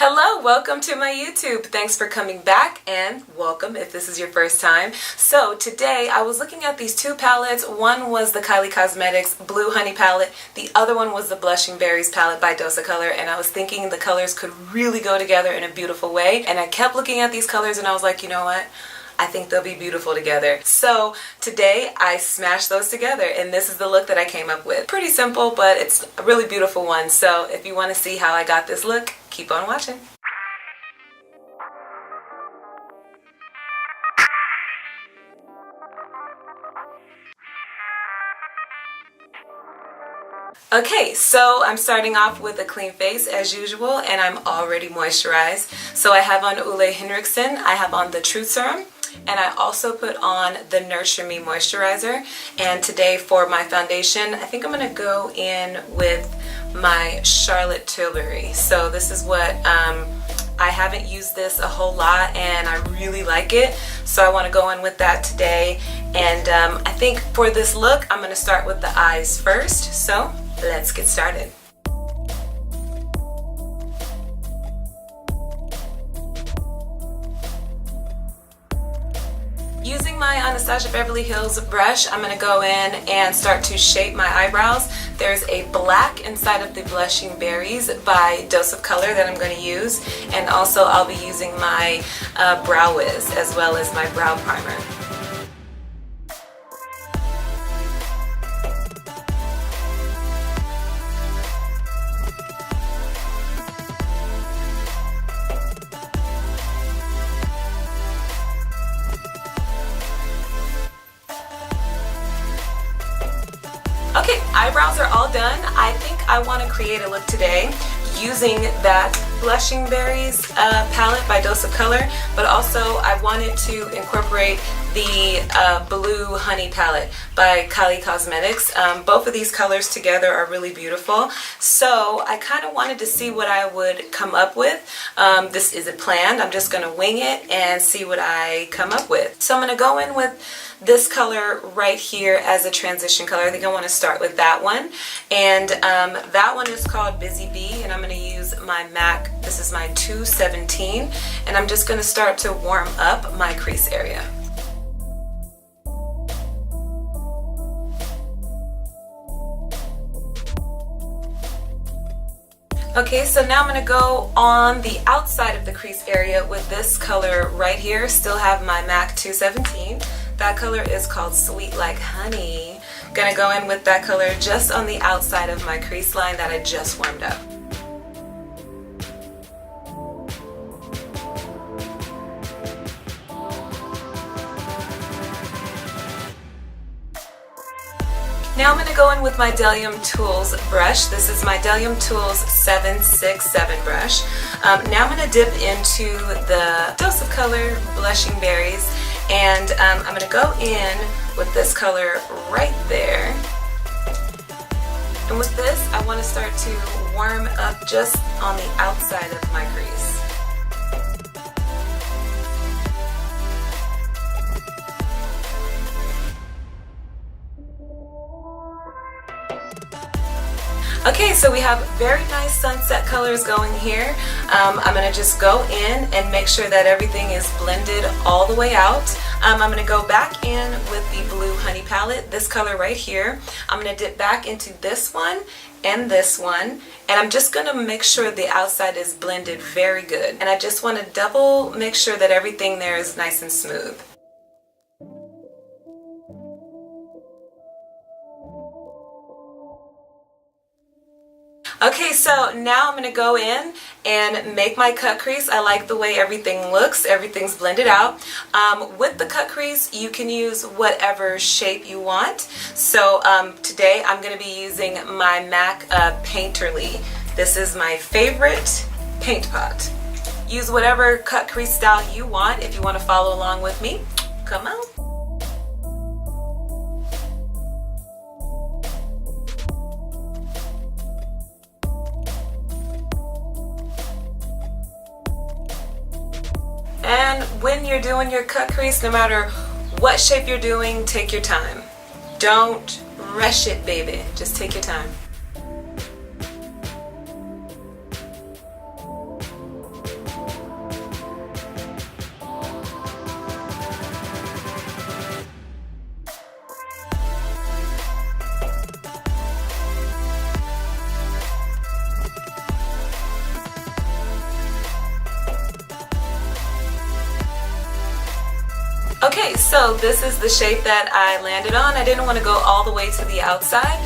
Hello, welcome to my YouTube. Thanks for coming back and welcome if this is your first time. So today I was looking at these two palettes. One was the Kylie Cosmetics Blue Honey palette. The other one was the Blushing Berries palette by Color, and I was thinking the colors could really go together in a beautiful way. And I kept looking at these colors and I was like, you know what? I think they'll be beautiful together. So today I smashed those together and this is the look that I came up with. Pretty simple, but it's a really beautiful one. So if you want to see how I got this look, keep on watching. Okay, so I'm starting off with a clean face as usual, and I'm already moisturized. So I have on Ole Henriksen, I have on the Truth Serum, and I also put on the Nurture Me moisturizer. And today for my foundation, I think I'm going to go in with my Charlotte Tilbury. So this is what I haven't used this a whole lot and I really like it, so I want to go in with that today. And I think for this look I'm going to start with the eyes first, so let's get started. Using my Anastasia Beverly Hills brush, I'm going to go in and start to shape my eyebrows. There's a black inside of the Blushing Berries by Color that I'm going to use, and also I'll be using my Brow Wiz as well as my brow primer. Okay, eyebrows are all done. I think I want to create a look today using that Blushing Berries palette by Color, but also I wanted to incorporate the Blue Honey palette by Kylie Cosmetics. Both of these colors together are really beautiful, so I kind of wanted to see what I would come up with. This isn't planned, I'm just going to wing it and see what I come up with. So I'm going to go in with this color right here as a transition color. I think I want to start with that one, and that one is called Busy Bee, and I'm going to use my MAC. This is my 217, and I'm just going to start to warm up my crease area. Okay, so now I'm going to go on the outside of the crease area with this color right here. Still have my MAC 217. That color is called Sweet Like Honey. I'm going to go in with that color just on the outside of my crease line that I just warmed up. Now I'm going to go in with my Delium Tools brush. This is my Delium Tools 767 brush. Now I'm going to dip into the Color Blushing Berries, and I'm going to go in with this color right there. And with this, I want to start to warm up just on the outside of my crease. Okay, so we have very nice sunset colors going here. I'm going to just go in and make sure that everything is blended all the way out. I'm going to go back in with the Blue Honey palette, this color right here. I'm going to dip back into this one and this one, and I'm just going to make sure the outside is blended very good. And I just want to double make sure that everything there is nice and smooth. Okay, so now I'm going to go in and make my cut crease. I like the way everything looks. Everything's blended out. With the cut crease, you can use whatever shape you want. So today I'm going to be using my MAC Painterly. This is my favorite paint pot. Use whatever cut crease style you want. If you want to follow along with me, come on. And when you're doing your cut crease, no matter what shape you're doing, take your time. Don't rush it, baby. Just take your time. Okay, so this is the shape that I landed on. I didn't want to go all the way to the outside.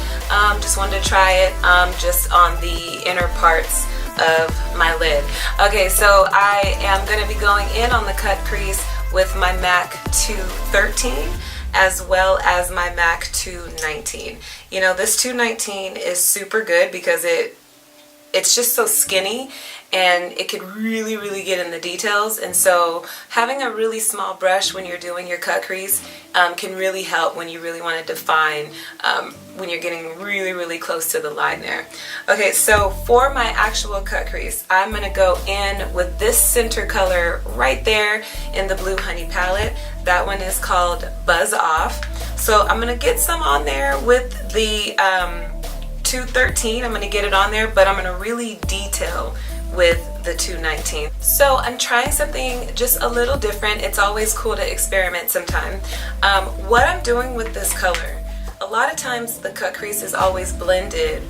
Just wanted to try it just on the inner parts of my lid. Okay, so I am going to be going in on the cut crease with my MAC 213 as well as my MAC 219. You know, this 219 is super good because it's just so skinny and it could really get in the details, and so having a really small brush when you're doing your cut crease can really help when you really want to define when you're getting really close to the line there. Okay, so for my actual cut crease, I'm going to go in with this center color right there in the Blue Honey palette. That one is called Buzz Off. So I'm going to get some on there with the 213. I'm going to get it on there, but I'm going to really detail with the 219. So I'm trying something just a little different. It's always cool to experiment sometime. What I'm doing with this color, a lot of times the cut crease is always blended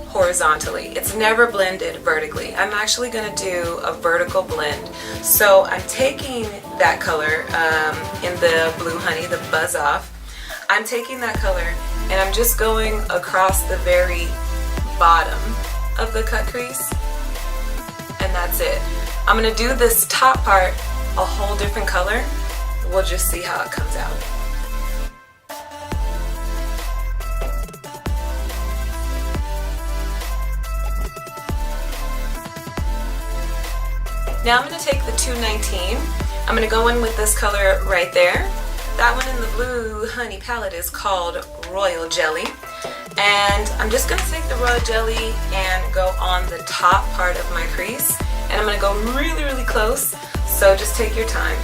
horizontally. It's never blended vertically. I'm actually going to do a vertical blend. So I'm taking that color in the Blue Honey, the Buzz Off. I'm taking that color and I'm just going across the very bottom of the cut crease, and that's it. I'm going to do this top part a whole different color. We'll just see how it comes out. Now I'm going to take the 219. I'm going to go in with this color right there. That one in the Blue Honey palette is called Royal Jelly. And I'm just going to take the Royal Jelly and go on the top part of my crease. And I'm going to go really close, so just take your time.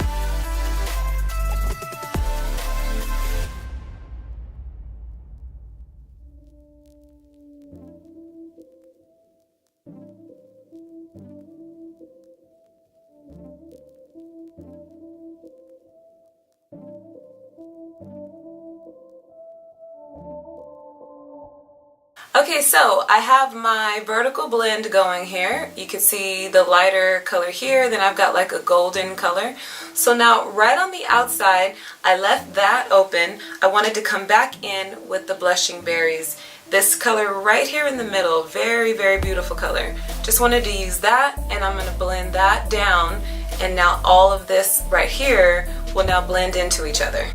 Okay, so I have my vertical blend going here. You can see the lighter color here, then I've got like a golden color. So now right on the outside, I left that open. I wanted to come back in with the Blushing Berries. This color right here in the middle, very beautiful color. Just wanted to use that, and I'm going to blend that down, and now all of this right here will now blend into each other.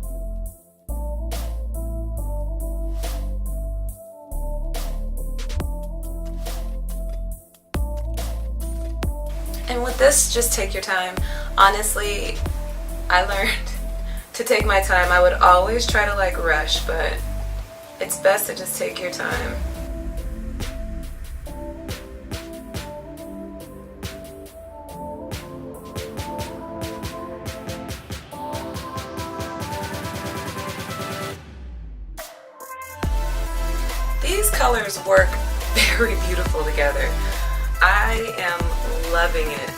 And with this, just take your time. Honestly, I learned to take my time. I would always try to like rush, but it's best to just take your time. These colors work very beautiful together. I am loving it.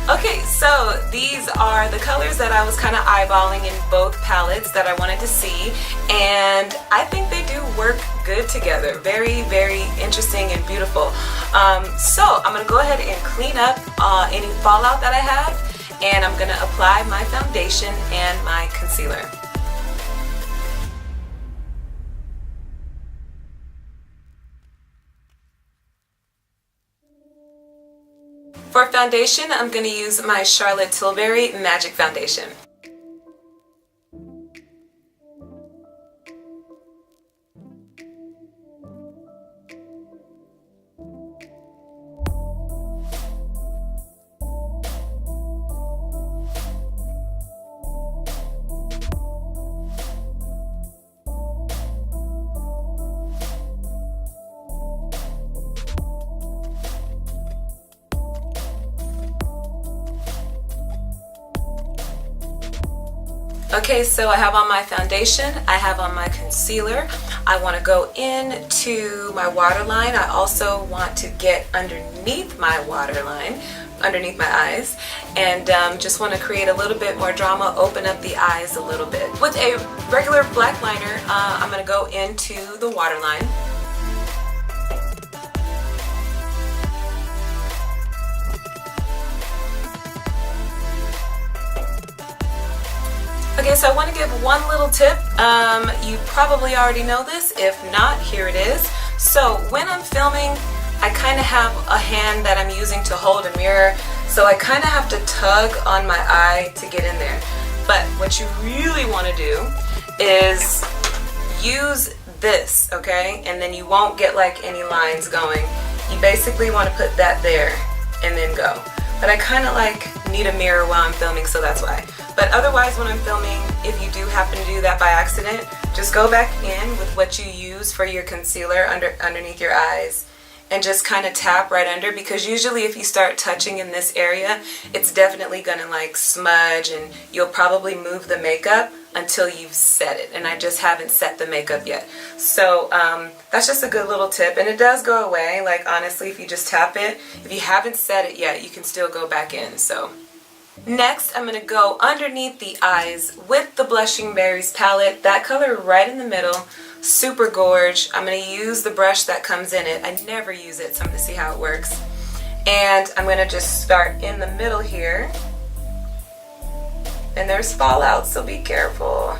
Okay, so these are the colors that I was kind of eyeballing in both palettes that I wanted to see, and I think they do work good together. Very interesting and beautiful. So I'm going to go ahead and clean up any fallout that I have, and I'm going to apply my foundation and my concealer. For foundation, I'm going to use my Charlotte Tilbury Magic Foundation. Okay, so I have on my foundation, I have on my concealer. I want to go into my waterline. I also want to get underneath my waterline, underneath my eyes, and just want to create a little bit more drama, open up the eyes a little bit. With a regular black liner, I'm going to go into the waterline. Okay, so I want to give one little tip. You probably already know this. If not, here it is. So when I'm filming, I kind of have a hand that I'm using to hold a mirror. So I kind of have to tug on my eye to get in there. But what you really want to do is use this, okay? And then you won't get like any lines going. You basically want to put that there and then go. But I kind of like need a mirror while I'm filming, so that's why. But otherwise, when I'm filming, if you do happen to do that by accident, just go back in with what you use for your concealer underneath your eyes and just kind of tap right under, because usually if you start touching in this area, it's definitely gonna like smudge and you'll probably move the makeup until you've set it, and I just haven't set the makeup yet. So that's just a good little tip, and it does go away. Like honestly, if you just tap it, if you haven't set it yet, you can still go back in. So next, I'm going to go underneath the eyes with the Blushing Berries palette. That color right in the middle, super gorge. I'm going to use the brush that comes in it. I never use it, so I'm going to see how it works. And I'm going to just start in the middle here. And there's fallout, so be careful.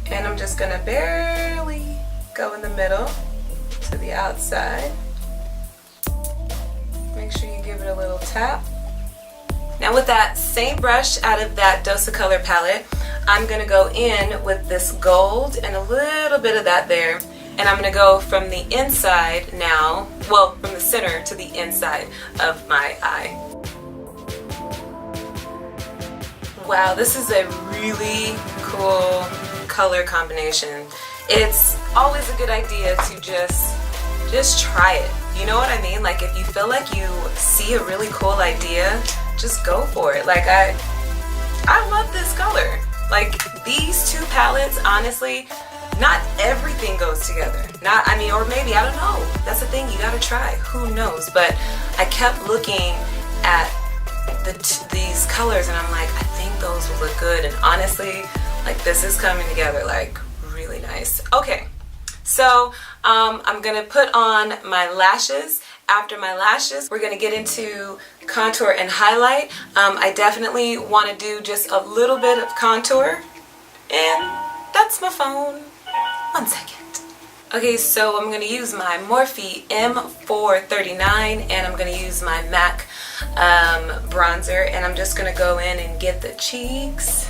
And I'm just going to barely go in the middle to the outside. Make sure you give it a little tap. Now with that same brush out of that Dose of Color palette, I'm going to go in with this gold and a little bit of that there. And I'm going to go from the inside now, well, from the center to the inside of my eye. Wow, this is a really cool color combination. It's always a good idea to just try it. You know what I mean? Like if you feel like you see a really cool idea, just go for it. Like I love this color. Like these two palettes, honestly, not everything goes together. Or maybe, I don't know. That's the thing, you gotta try. Who knows? But I kept looking at these colors and I'm like, I think those will look good. And honestly, like this is coming together like really nice. Okay, so I'm gonna put on my lashes. After my lashes, we're going to get into contour and highlight. I definitely want to do just a little bit of contour. And that's my phone. 1 second. Okay, so I'm going to use my Morphe M439 and I'm going to use my MAC bronzer. And I'm just going to go in and get the cheeks.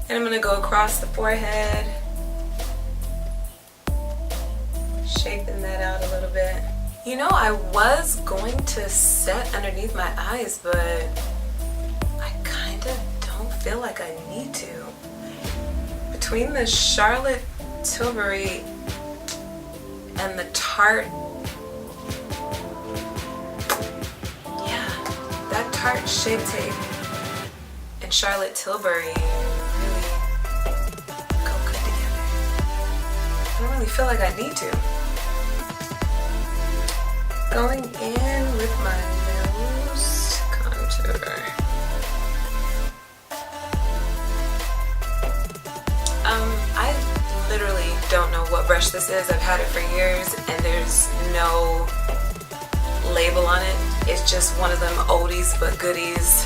And I'm going to go across the forehead. Shaping that out a little bit. You know, I was going to set underneath my eyes, but I kind of don't feel like I need to. Between the Charlotte Tilbury and the Tarte, yeah, that Tarte Shape Tape and Charlotte Tilbury really go good together. I don't really feel like I need to. Going in with my nose contour. I literally don't know what brush this is. I've had it for years and there's no label on it. It's just one of them oldies but goodies.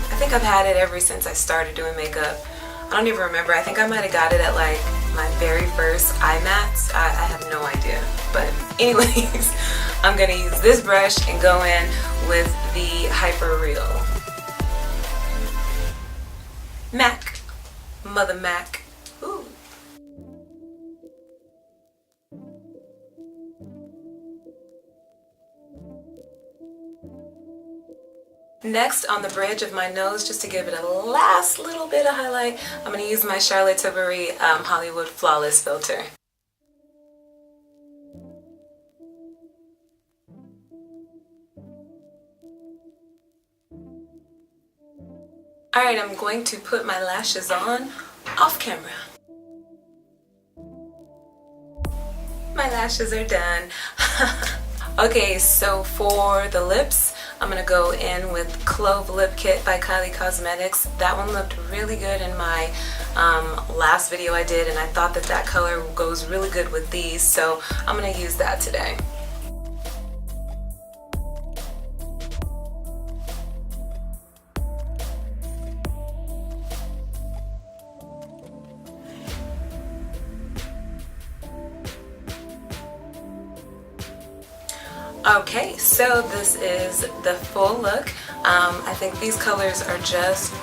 I think I've had it ever since I started doing makeup. I don't even remember. I think I might have got it at like my very first eye mats. I have no idea. But anyways, I'm going to use this brush and go in with the Hyper Real. MAC. Mother MAC. Ooh. Next, on the bridge of my nose, just to give it a last little bit of highlight, I'm going to use my Charlotte Tilbury Hollywood Flawless filter. Alright, I'm going to put my lashes on off camera. My lashes are done. Okay, so for the lips, I'm going to go in with Clove Lip Kit by Kylie Cosmetics. That one looked really good in my last video I did, and I thought that that color goes really good with these, so I'm going to use that today. Okay, so this is the full look. I think these colors are just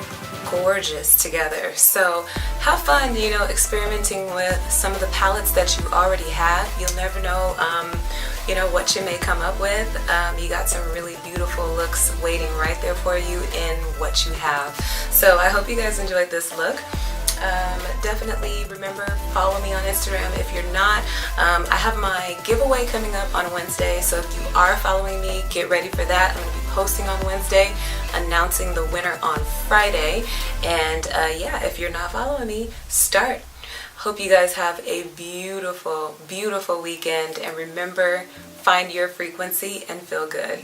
gorgeous together. So have fun, you know, experimenting with some of the palettes that you already have. You'll never know, you know, what you may come up with. You got some really beautiful looks waiting right there for you in what you have. So I hope you guys enjoyed this look. Definitely remember, follow me on Instagram if you're not. I have my giveaway coming up on Wednesday, so if you are following me, get ready for that. I'm going to be posting on Wednesday, announcing the winner on Friday, and yeah, if you're not following me, start. Hope you guys have a beautiful, beautiful weekend, and remember, find your frequency and feel good.